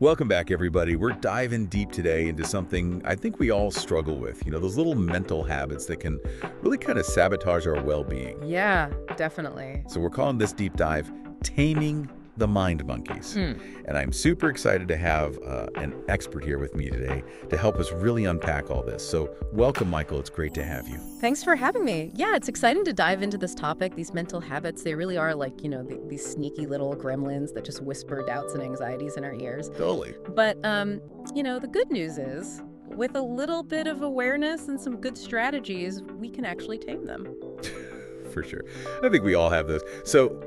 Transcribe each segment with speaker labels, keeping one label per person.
Speaker 1: Welcome back, everybody. We're diving deep today into something I think we all struggle with. Those little mental habits that can really kind of sabotage our well-being.
Speaker 2: Yeah, definitely.
Speaker 1: So we're calling this deep dive Taming the Mind Monkeys.
Speaker 2: Hmm.
Speaker 1: And I'm super excited to have an expert here with me today to help us really unpack all this. So welcome, Michael. It's great to have you.
Speaker 2: Thanks for having me. Yeah, it's exciting to dive into this topic. These mental habits, they really are like, these sneaky little gremlins that just whisper doubts and anxieties in our ears.
Speaker 1: Totally.
Speaker 2: But, the good news is, with a little bit of awareness and some good strategies, we can actually tame them.
Speaker 1: For sure. I think we all have those. So,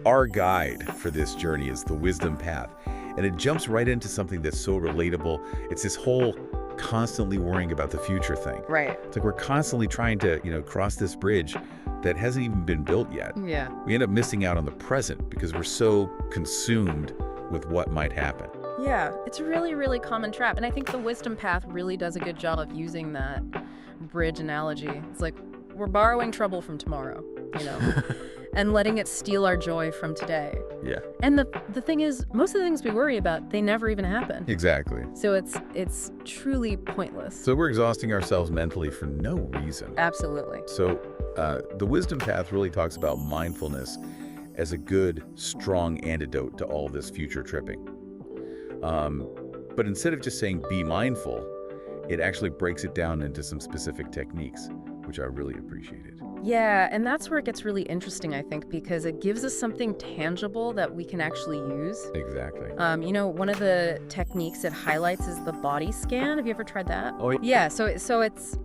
Speaker 1: our guide for this journey is the wisdom path, and it jumps right into something that's so relatable. It's this whole constantly worrying about the future thing.
Speaker 2: Right.
Speaker 1: It's like we're constantly trying to, cross this bridge that hasn't even been built yet.
Speaker 2: Yeah.
Speaker 1: We end up missing out on the present because we're so consumed with what might happen.
Speaker 2: Yeah, it's a really, really common trap. And I think the wisdom path really does a good job of using that bridge analogy. It's like we're borrowing trouble from tomorrow, and letting it steal our joy from today.
Speaker 1: Yeah.
Speaker 2: And the thing is, most of the things we worry about, they never even happen.
Speaker 1: Exactly.
Speaker 2: So it's truly pointless.
Speaker 1: So we're exhausting ourselves mentally for no reason.
Speaker 2: Absolutely.
Speaker 1: So the wisdom path really talks about mindfulness as a good, strong antidote to all this future tripping. But instead of just saying be mindful, it actually breaks it down into some specific techniques, which I really appreciated.
Speaker 2: Yeah, and that's where it gets really interesting, I think, because it gives us something tangible that we can actually use.
Speaker 1: Exactly.
Speaker 2: One of the techniques it highlights is the body scan. Have you ever tried that?
Speaker 1: Oh,
Speaker 2: Yeah, so it's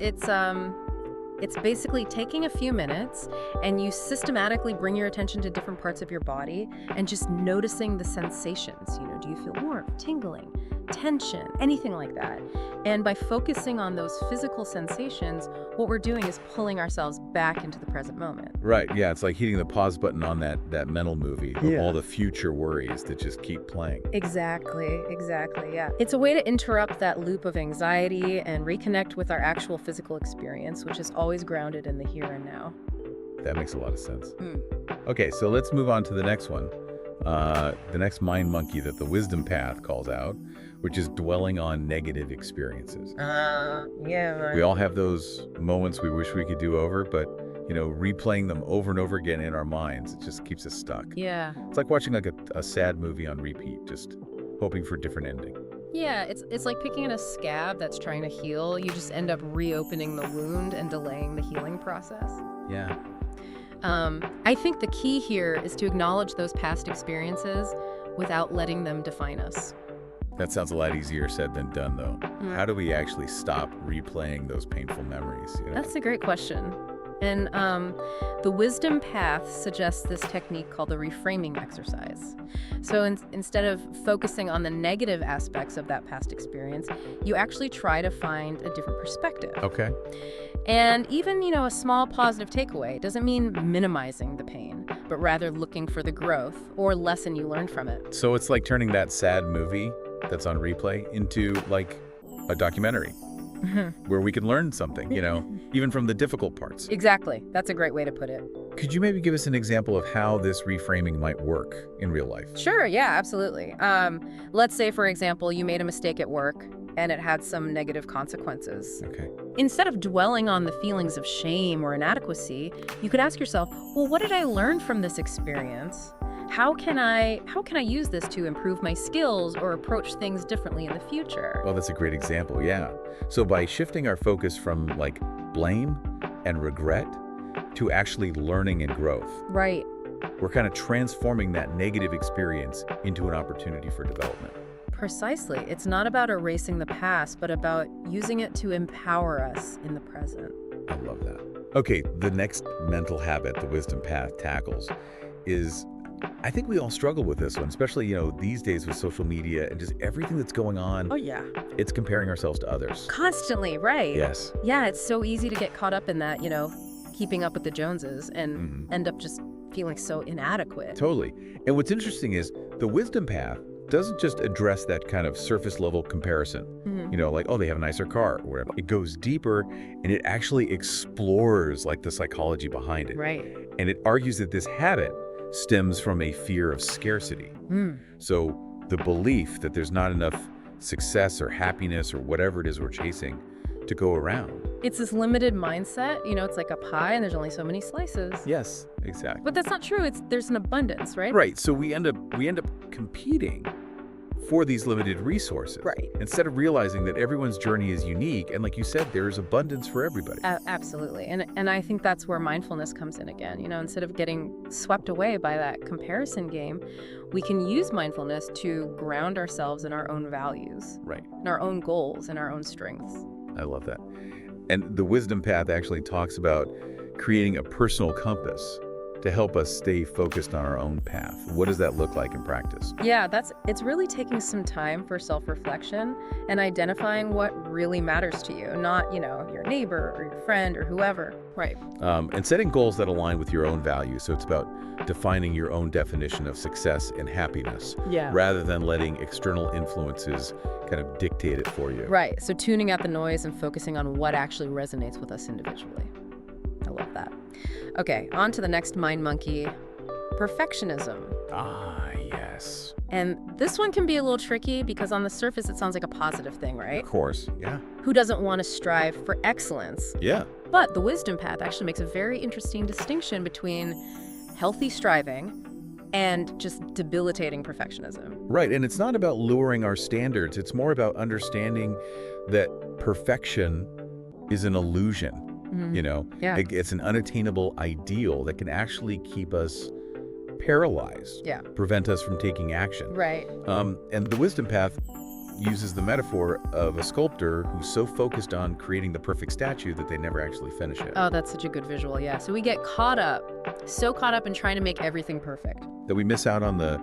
Speaker 2: basically taking a few minutes and you systematically bring your attention to different parts of your body and just noticing the sensations. Do you feel warmth, tingling, tension, anything like that? And by focusing on those physical sensations, what we're doing is pulling ourselves back into the present moment.
Speaker 1: Right, yeah, it's like hitting the pause button on that mental movie of all the future worries that just keep playing.
Speaker 2: Exactly, yeah. It's a way to interrupt that loop of anxiety and reconnect with our actual physical experience, which is always grounded in the here and now.
Speaker 1: That makes a lot of sense. Okay, so let's move on to the next one. The next mind monkey that the wisdom path calls out, which is dwelling on negative experiences.
Speaker 2: Yeah.
Speaker 1: We all have those moments we wish we could do over, but, replaying them over and over again in our minds, it just keeps us stuck.
Speaker 2: Yeah.
Speaker 1: It's like watching like a sad movie on repeat, just hoping for a different ending.
Speaker 2: Yeah, it's like picking at a scab that's trying to heal. You just end up reopening the wound and delaying the healing process.
Speaker 1: Yeah.
Speaker 2: I think the key here is to acknowledge those past experiences without letting them define us.
Speaker 1: That sounds a lot easier said than done, though. How do we actually stop replaying those painful memories?
Speaker 2: That's a great question. And the wisdom path suggests this technique called the reframing exercise. So instead of focusing on the negative aspects of that past experience, you actually try to find a different perspective.
Speaker 1: Okay.
Speaker 2: And even, a small positive takeaway doesn't mean minimizing the pain, but rather looking for the growth or lesson you learned from it.
Speaker 1: So it's like turning that sad movie that's on replay into like a documentary where we can learn something, even from the difficult parts.
Speaker 2: Exactly. That's a great way to put it.
Speaker 1: Could you maybe give us an example of how this reframing might work in real life?
Speaker 2: Sure. Yeah, absolutely. Let's say, for example, you made a mistake at work and it had some negative consequences.
Speaker 1: Okay.
Speaker 2: Instead of dwelling on the feelings of shame or inadequacy, you could ask yourself, well, what did I learn from this experience? How can I use this to improve my skills or approach things differently in the future?
Speaker 1: Well, that's a great example, yeah. So by shifting our focus from like blame and regret to actually learning and growth,
Speaker 2: Right.
Speaker 1: we're kind of transforming that negative experience into an opportunity for development.
Speaker 2: Precisely. It's not about erasing the past, but about using it to empower us in the present.
Speaker 1: I love that. Okay, the next mental habit the wisdom path tackles is, I think we all struggle with this one, especially, these days with social media and just everything that's going on.
Speaker 2: Oh, yeah.
Speaker 1: It's comparing ourselves to others.
Speaker 2: Constantly, right?
Speaker 1: Yes.
Speaker 2: Yeah, it's so easy to get caught up in that, keeping up with the Joneses and end up just feeling so inadequate.
Speaker 1: Totally. And what's interesting is the wisdom path doesn't just address that kind of surface level comparison, like, oh, they have a nicer car or whatever. It goes deeper and it actually explores like the psychology behind it.
Speaker 2: Right.
Speaker 1: And it argues that this habit stems from a fear of scarcity. So the belief that there's not enough success or happiness or whatever it is we're chasing to go around.
Speaker 2: It's this limited mindset, it's like a pie and there's only so many slices.
Speaker 1: Yes, exactly.
Speaker 2: But that's not true. There's an abundance, right?
Speaker 1: Right, so we end up competing for these limited resources.
Speaker 2: Right.
Speaker 1: Instead of realizing that everyone's journey is unique, and like you said, there is abundance for everybody.
Speaker 2: Absolutely. And I think that's where mindfulness comes in again. Instead of getting swept away by that comparison game, we can use mindfulness to ground ourselves in our own values.
Speaker 1: Right.
Speaker 2: In our own goals and our own strengths.
Speaker 1: I love that. And the wisdom path actually talks about creating a personal compass to help us stay focused on our own path. What does that look like in practice?
Speaker 2: Yeah, it's really taking some time for self-reflection and identifying what really matters to you, not, your neighbor or your friend or whoever. Right.
Speaker 1: And setting goals that align with your own values. So it's about defining your own definition of success and happiness, rather than letting external influences kind of dictate it for you.
Speaker 2: Right. So tuning out the noise and focusing on what actually resonates with us individually. I love that. Okay, on to the next mind monkey, perfectionism.
Speaker 1: Ah, yes.
Speaker 2: And this one can be a little tricky because on the surface it sounds like a positive thing, right?
Speaker 1: Of course, yeah.
Speaker 2: Who doesn't want to strive for excellence?
Speaker 1: Yeah.
Speaker 2: But the wisdom path actually makes a very interesting distinction between healthy striving and just debilitating perfectionism.
Speaker 1: Right, and it's not about lowering our standards. It's more about understanding that perfection is an illusion.
Speaker 2: Yeah.
Speaker 1: It's an unattainable ideal that can actually keep us paralyzed, prevent us from taking action.
Speaker 2: Right.
Speaker 1: And the wisdom path uses the metaphor of a sculptor who's so focused on creating the perfect statue that they never actually finish it.
Speaker 2: Oh, that's such a good visual, yeah. So we get so caught up in trying to make everything perfect.
Speaker 1: That we miss out on the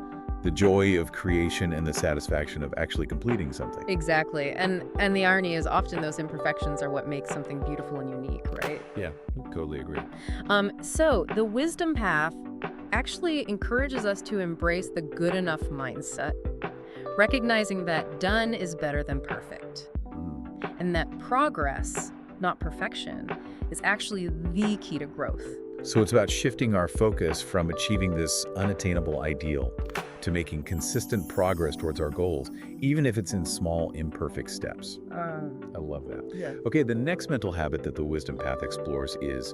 Speaker 1: joy of creation and the satisfaction of actually completing something.
Speaker 2: Exactly. And the irony is often those imperfections are what makes something beautiful and unique, right?
Speaker 1: Yeah, totally agree.
Speaker 2: So the wisdom path actually encourages us to embrace the good enough mindset, recognizing that done is better than perfect, and that progress, not perfection, is actually the key to growth.
Speaker 1: So it's about shifting our focus from achieving this unattainable ideal to making consistent progress towards our goals, even if it's in small, imperfect steps. I love that.
Speaker 2: Yeah.
Speaker 1: Okay, the next mental habit that the wisdom path explores is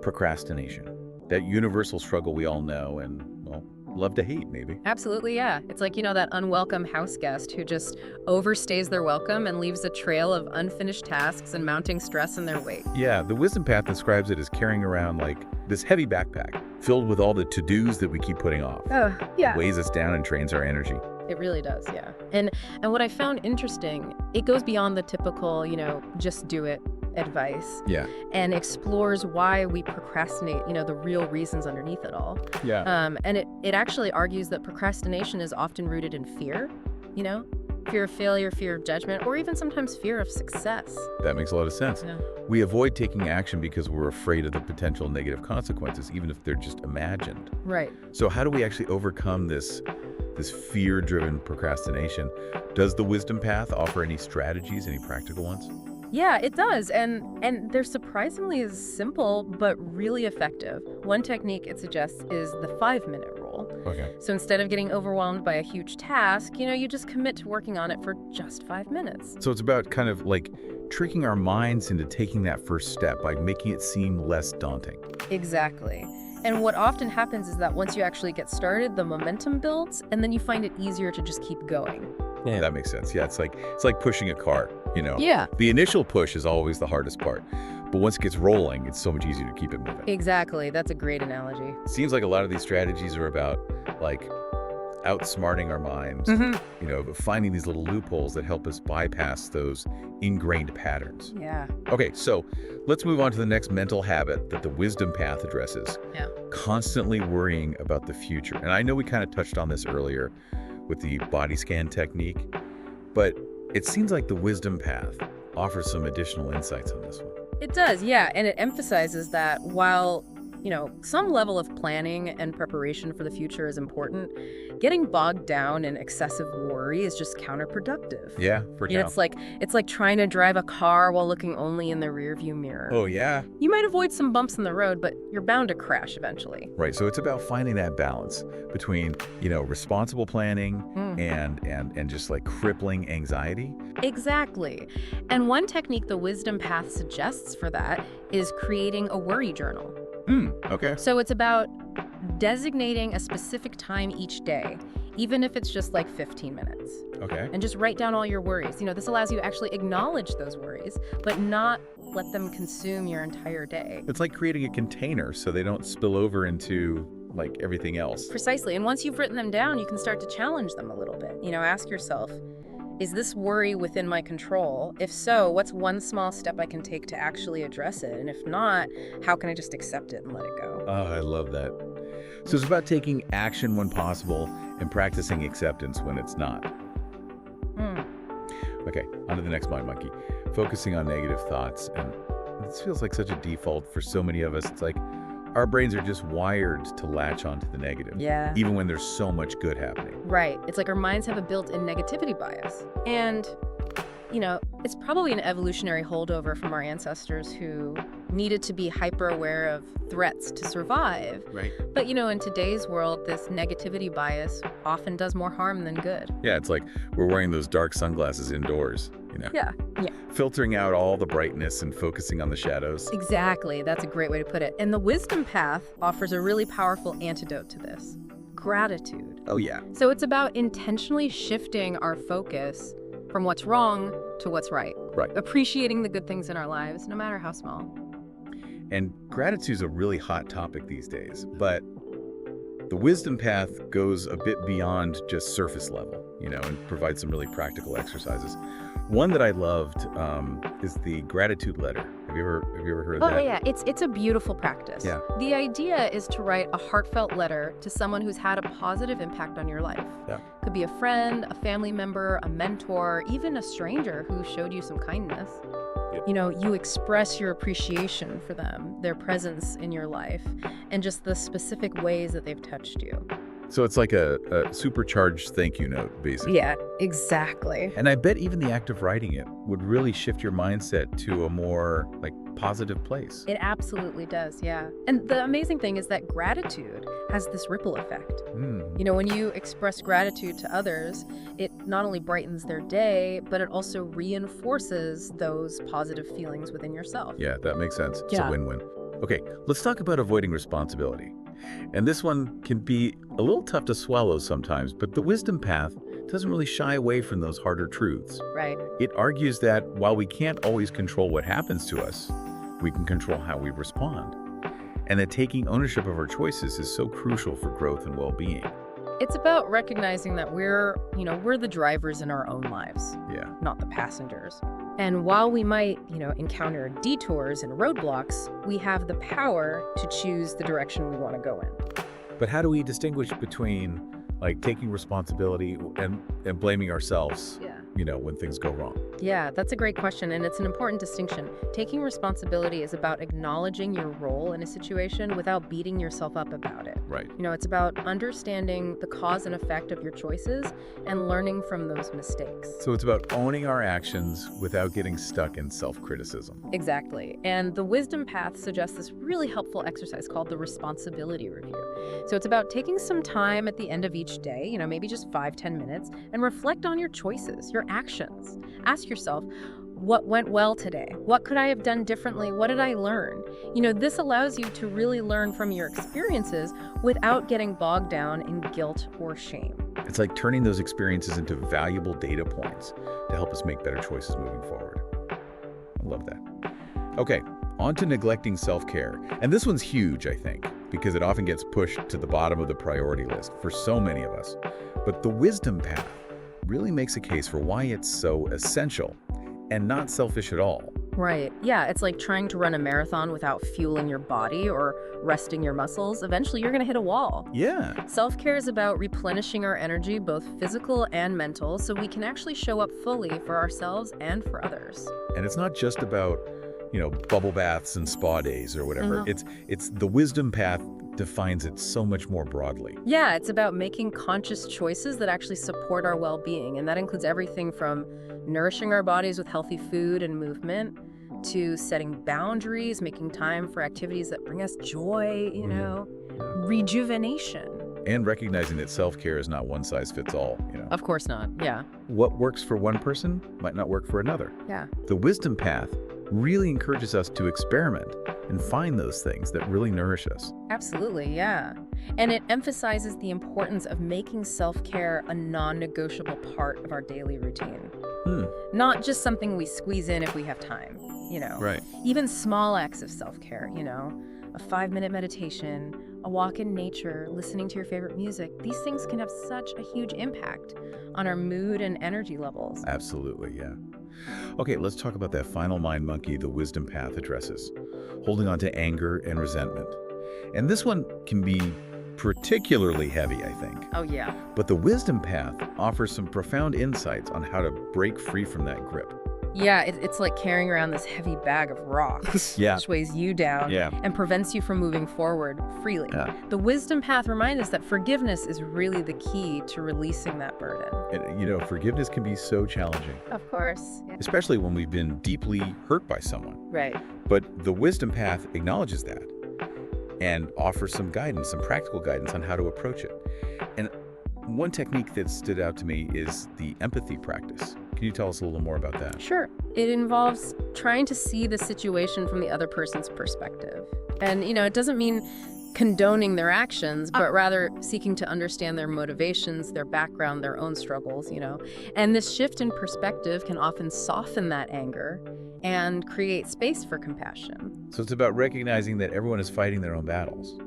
Speaker 1: procrastination. That universal struggle we all know and, well, love to hate, maybe.
Speaker 2: Absolutely, yeah. It's like, that unwelcome house guest who just overstays their welcome and leaves a trail of unfinished tasks and mounting stress in their wake.
Speaker 1: Yeah, the wisdom path describes it as carrying around like this heavy backpack filled with all the to-dos that we keep putting off.
Speaker 2: Oh, yeah.
Speaker 1: It weighs us down and drains our energy.
Speaker 2: It really does, yeah. And what I found interesting, it goes beyond the typical, just do it advice.
Speaker 1: Yeah.
Speaker 2: And explores why we procrastinate, the real reasons underneath it all.
Speaker 1: Yeah.
Speaker 2: And it actually argues that procrastination is often rooted in fear, fear of failure, fear of judgment, or even sometimes fear of success.
Speaker 1: That makes a lot of sense.
Speaker 2: Yeah.
Speaker 1: We avoid taking action because we're afraid of the potential negative consequences, even if they're just imagined.
Speaker 2: Right.
Speaker 1: So how do we actually overcome this fear-driven procrastination? Does the wisdom path offer any strategies, any practical ones?
Speaker 2: Yeah, it does. And they're surprisingly simple, but really effective. One technique it suggests is the 5-minute rule.
Speaker 1: Okay.
Speaker 2: So instead of getting overwhelmed by a huge task, you just commit to working on it for just 5 minutes.
Speaker 1: So it's about kind of like tricking our minds into taking that first step by making it seem less daunting.
Speaker 2: Exactly. And what often happens is that once you actually get started, the momentum builds, and then you find it easier to just keep going.
Speaker 1: Yeah, that makes sense. Yeah, it's like pushing a car,
Speaker 2: Yeah.
Speaker 1: The initial push is always the hardest part. But once it gets rolling, it's so much easier to keep it moving.
Speaker 2: Exactly. That's a great analogy.
Speaker 1: It seems like a lot of these strategies are about like outsmarting our minds, finding these little loopholes that help us bypass those ingrained patterns.
Speaker 2: Yeah.
Speaker 1: Okay, so let's move on to the next mental habit that the wisdom path addresses.
Speaker 2: Yeah.
Speaker 1: Constantly worrying about the future. And I know we kind of touched on this earlier with the body scan technique, but it seems like the wisdom path offers some additional insights on this one.
Speaker 2: It does, yeah. And it emphasizes that while, some level of planning and preparation for the future is important. Getting bogged down in excessive worry is just counterproductive.
Speaker 1: Yeah, for now.
Speaker 2: It's like trying to drive a car while looking only in the rearview mirror.
Speaker 1: Oh, yeah.
Speaker 2: You might avoid some bumps in the road, but you're bound to crash eventually.
Speaker 1: Right, so it's about finding that balance between, responsible planning and just like crippling anxiety.
Speaker 2: Exactly. And one technique the wisdom path suggests for that is creating a worry journal.
Speaker 1: Okay.
Speaker 2: So it's about designating a specific time each day, even if it's just like 15 minutes.
Speaker 1: Okay.
Speaker 2: And just write down all your worries. This allows you to actually acknowledge those worries, but not let them consume your entire day.
Speaker 1: It's like creating a container so they don't spill over into like everything else.
Speaker 2: Precisely. And once you've written them down, you can start to challenge them a little bit. Ask yourself, is this worry within my control? If so, what's one small step I can take to actually address it? And if not, how can I just accept it and let it go?
Speaker 1: Oh, I love that. So it's about taking action when possible and practicing acceptance when it's not. Okay, on to the next Mind Monkey. Focusing on negative thoughts. And this feels like such a default for so many of us. It's like our brains are just wired to latch onto the negative.
Speaker 2: Yeah.
Speaker 1: Even when there's so much good happening.
Speaker 2: Right. It's like our minds have a built-in negativity bias. And, it's probably an evolutionary holdover from our ancestors who needed to be hyper-aware of threats to survive.
Speaker 1: Right.
Speaker 2: But, in today's world, this negativity bias often does more harm than good.
Speaker 1: Yeah, it's like we're wearing those dark sunglasses indoors,
Speaker 2: Yeah.
Speaker 1: filtering out all the brightness and focusing on the shadows.
Speaker 2: Exactly. That's a great way to put it. And the wisdom path offers a really powerful antidote to this: gratitude.
Speaker 1: Oh, yeah.
Speaker 2: So it's about intentionally shifting our focus from what's wrong to what's right.
Speaker 1: Right.
Speaker 2: Appreciating the good things in our lives, no matter how small.
Speaker 1: And gratitude is a really hot topic these days, but the wisdom path goes a bit beyond just surface level, and provides some really practical exercises. One that I loved is the gratitude letter. Have you ever heard of that?
Speaker 2: Oh, yeah. It's a beautiful practice.
Speaker 1: Yeah.
Speaker 2: The idea is to write a heartfelt letter to someone who's had a positive impact on your life.
Speaker 1: Yeah.
Speaker 2: Could be a friend, a family member, a mentor, even a stranger who showed you some kindness.
Speaker 1: Yep.
Speaker 2: You express your appreciation for them, their presence in your life, and just the specific ways that they've touched you.
Speaker 1: So it's like a supercharged thank you note, basically.
Speaker 2: Yeah, exactly.
Speaker 1: And I bet even the act of writing it would really shift your mindset to a more positive place.
Speaker 2: It absolutely does, yeah. And the amazing thing is that gratitude has this ripple effect. When you express gratitude to others, it not only brightens their day, but it also reinforces those positive feelings within yourself.
Speaker 1: Yeah, that makes sense. It's
Speaker 2: Yeah.
Speaker 1: a win-win. Okay, let's talk about avoiding responsibility. And this one can be a little tough to swallow sometimes, but the wisdom path doesn't really shy away from those harder truths.
Speaker 2: Right.
Speaker 1: It argues that while we can't always control what happens to us, we can control how we respond. And that taking ownership of our choices is so crucial for growth and well-being.
Speaker 2: It's about recognizing that we're the drivers in our own lives,
Speaker 1: Yeah.
Speaker 2: not the passengers. And while we might, encounter detours and roadblocks, we have the power to choose the direction we want to go in.
Speaker 1: But how do we distinguish between taking responsibility and blaming ourselves,
Speaker 2: Yeah.
Speaker 1: when things go wrong?
Speaker 2: Yeah, that's a great question, and it's an important distinction. Taking responsibility is about acknowledging your role in a situation without beating yourself up about it.
Speaker 1: Right.
Speaker 2: It's about understanding the cause and effect of your choices and learning from those mistakes.
Speaker 1: So it's about owning our actions without getting stuck in self-criticism.
Speaker 2: Exactly. And the wisdom path suggests this really helpful exercise called the responsibility review. So it's about taking some time at the end of each day, maybe just 5-10 minutes, and reflect on your choices, your actions. Ask yourself, what went well today? What could I have done differently? What did I learn? This allows you to really learn from your experiences without getting bogged down in guilt or shame.
Speaker 1: It's like turning those experiences into valuable data points to help us make better choices moving forward. I love that. Okay, on to neglecting self-care. And this one's huge, I think, because it often gets pushed to the bottom of the priority list for so many of us. But the wisdom path really makes a case for why it's so essential and not selfish at all.
Speaker 2: Right. Yeah, it's like trying to run a marathon without fueling your body or resting your muscles. Eventually, you're going to hit a wall.
Speaker 1: Yeah.
Speaker 2: Self-care is about replenishing our energy, both physical and mental, so we can actually show up fully for ourselves and for others.
Speaker 1: And it's not just about bubble baths and spa days or whatever.
Speaker 2: Uh-huh.
Speaker 1: It's the wisdom path defines it so much more broadly.
Speaker 2: Yeah, it's about making conscious choices that actually support our well-being, and that includes everything from nourishing our bodies with healthy food and movement to setting boundaries, making time for activities that bring us joy, rejuvenation.
Speaker 1: And recognizing that self-care is not one size fits all.
Speaker 2: Of course not, yeah.
Speaker 1: What works for one person might not work for another.
Speaker 2: Yeah.
Speaker 1: The wisdom path really encourages us to experiment and find those things that really nourish us.
Speaker 2: Absolutely, yeah. And it emphasizes the importance of making self-care a non-negotiable part of our daily routine. Not just something we squeeze in if we have time,
Speaker 1: Right.
Speaker 2: Even small acts of self-care, a 5-minute meditation, a walk in nature, listening to your favorite music. These things can have such a huge impact on our mood and energy levels.
Speaker 1: Absolutely, yeah. Okay, let's talk about that final mind monkey the wisdom path addresses, holding on to anger and resentment. And this one can be particularly heavy, I think.
Speaker 2: Oh, yeah.
Speaker 1: But the wisdom path offers some profound insights on how to break free from that grip.
Speaker 2: Yeah, it's like carrying around this heavy bag of rocks.
Speaker 1: Yeah.
Speaker 2: Which weighs you down and prevents you from moving forward freely.
Speaker 1: Yeah.
Speaker 2: The wisdom path reminds us that forgiveness is really the key to releasing that burden.
Speaker 1: And, forgiveness can be so challenging,
Speaker 2: Of course. Yeah.
Speaker 1: especially when we've been deeply hurt by someone.
Speaker 2: Right.
Speaker 1: But the wisdom path acknowledges that and offers some guidance, some practical guidance on how to approach it. And one technique that stood out to me is the empathy practice. Can you tell us a little more about that?
Speaker 2: Sure. It involves trying to see the situation from the other person's perspective. And, it doesn't mean condoning their actions, but rather seeking to understand their motivations, their background, their own struggles, And this shift in perspective can often soften that anger and create space for compassion.
Speaker 1: So it's about recognizing that everyone is fighting their own battles,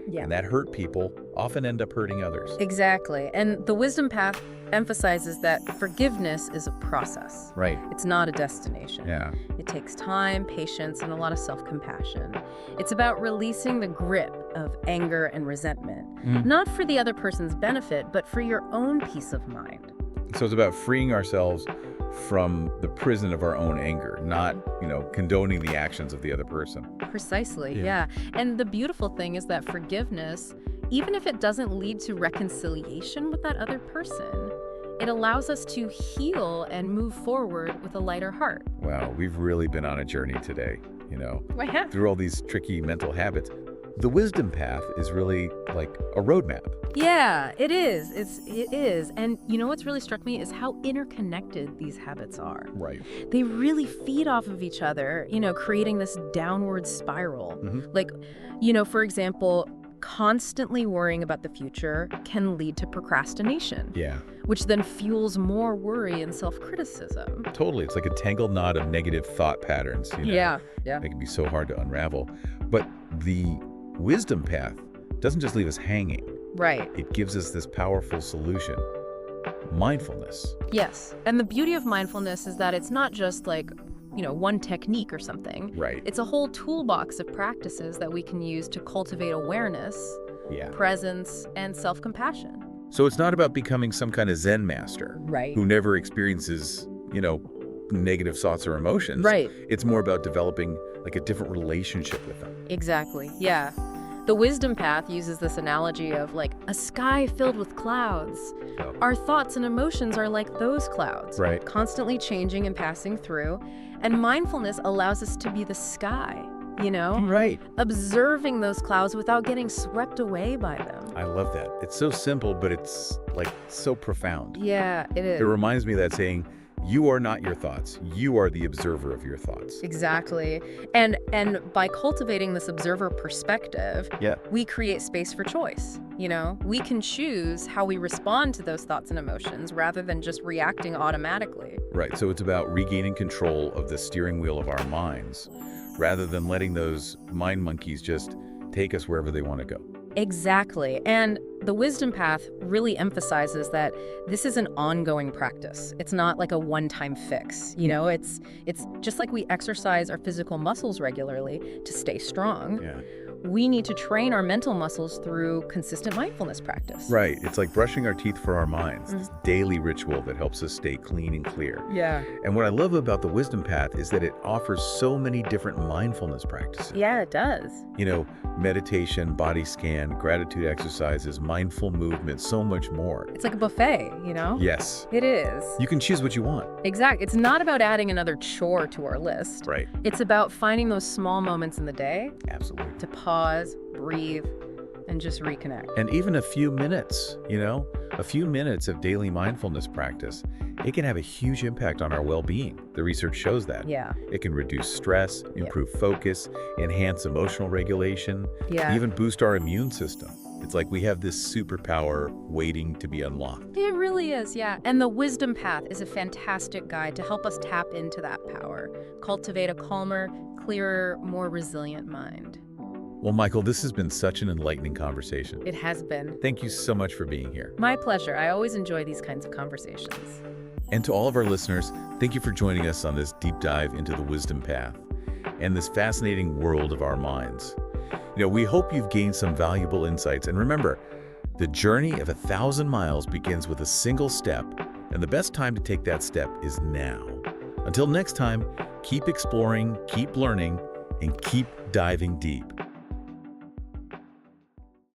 Speaker 2: Yeah.
Speaker 1: And that hurt people often end up hurting others.
Speaker 2: Exactly. And the wisdom path emphasizes that forgiveness is a process.
Speaker 1: Right.
Speaker 2: It's not a destination.
Speaker 1: Yeah.
Speaker 2: It takes time, patience, and a lot of self-compassion. It's about releasing the grip of anger and resentment, not for the other person's benefit, but for your own peace of mind.
Speaker 1: So it's about freeing ourselves from the prison of our own anger, not, condoning the actions of the other person.
Speaker 2: Precisely,
Speaker 1: Yeah.
Speaker 2: yeah. And the beautiful thing is that forgiveness, even if it doesn't lead to reconciliation with that other person, it allows us to heal and move forward with a lighter heart.
Speaker 1: Wow, we've really been on a journey today,
Speaker 2: Yeah.
Speaker 1: through all these tricky mental habits. The wisdom path is really like a roadmap.
Speaker 2: Yeah, it is. It is. And what's really struck me is how interconnected these habits are.
Speaker 1: Right.
Speaker 2: They really feed off of each other, creating this downward spiral. Like, for example, constantly worrying about the future can lead to procrastination,
Speaker 1: Yeah,
Speaker 2: which then fuels more worry and self-criticism.
Speaker 1: totally. It's like a tangled knot of negative thought patterns,
Speaker 2: Yeah.
Speaker 1: They can be so hard to unravel. But the wisdom path doesn't just leave us hanging.
Speaker 2: Right.
Speaker 1: It gives us this powerful solution, mindfulness.
Speaker 2: Yes. And the beauty of mindfulness is that it's not just like, one technique or something.
Speaker 1: Right.
Speaker 2: It's a whole toolbox of practices that we can use to cultivate awareness,
Speaker 1: Yeah.
Speaker 2: presence, and self-compassion.
Speaker 1: So it's not about becoming some kind of Zen master
Speaker 2: Right.
Speaker 1: who never experiences, negative thoughts or emotions.
Speaker 2: Right.
Speaker 1: It's more about developing like a different relationship with them.
Speaker 2: Exactly. Yeah. The wisdom path uses this analogy of like a sky filled with clouds.
Speaker 1: So,
Speaker 2: Our thoughts and emotions are like those clouds,
Speaker 1: Right.
Speaker 2: constantly changing and passing through. And mindfulness allows us to be the sky,
Speaker 1: Right.
Speaker 2: observing those clouds without getting swept away by them.
Speaker 1: I love that. It's so simple, but it's like so profound.
Speaker 2: Yeah, it is.
Speaker 1: It reminds me of that saying, you are not your thoughts. You are the observer of your thoughts.
Speaker 2: Exactly. And by cultivating this observer perspective,
Speaker 1: Yeah.
Speaker 2: we create space for choice. We can choose how we respond to those thoughts and emotions rather than just reacting automatically.
Speaker 1: Right. So it's about regaining control of the steering wheel of our minds rather than letting those mind monkeys just take us wherever they want to go.
Speaker 2: Exactly. And the wisdom path really emphasizes that this is an ongoing practice. It's not like a one-time fix. It's just like we exercise our physical muscles regularly to stay strong.
Speaker 1: Yeah.
Speaker 2: we need to train our mental muscles through consistent mindfulness practice.
Speaker 1: Right. It's like brushing our teeth for our minds. This daily ritual that helps us stay clean and clear.
Speaker 2: Yeah.
Speaker 1: And what I love about the Wisdom Path is that it offers so many different mindfulness practices.
Speaker 2: Yeah, it does.
Speaker 1: You know, meditation, body scan, gratitude exercises, mindful movement, so much more.
Speaker 2: It's like a buffet, you know?
Speaker 1: Yes.
Speaker 2: It is.
Speaker 1: You can choose what you want.
Speaker 2: Exactly. It's not about adding another chore to our list.
Speaker 1: Right.
Speaker 2: It's about finding those small moments in the day
Speaker 1: Absolutely.
Speaker 2: to pause, breathe, and just reconnect.
Speaker 1: And even a few minutes, a few minutes of daily mindfulness practice, it can have a huge impact on our well-being. The research shows that.
Speaker 2: Yeah.
Speaker 1: It can reduce stress, improve focus, enhance emotional regulation,
Speaker 2: Yeah.
Speaker 1: even boost our immune system. It's like we have this superpower waiting to be unlocked.
Speaker 2: It really is, yeah. And the Wisdom Path is a fantastic guide to help us tap into that power, cultivate a calmer, clearer, more resilient mind.
Speaker 1: Well, Michael, this has been such an enlightening conversation.
Speaker 2: It has been.
Speaker 1: Thank you so much for being here.
Speaker 2: My pleasure. I always enjoy these kinds of conversations.
Speaker 1: And to all of our listeners, thank you for joining us on this deep dive into the Wisdom Path and this fascinating world of our minds. We hope you've gained some valuable insights. And remember, the journey of 1,000 miles begins with a single step, and the best time to take that step is now. Until next time, keep exploring, keep learning, and keep diving deep.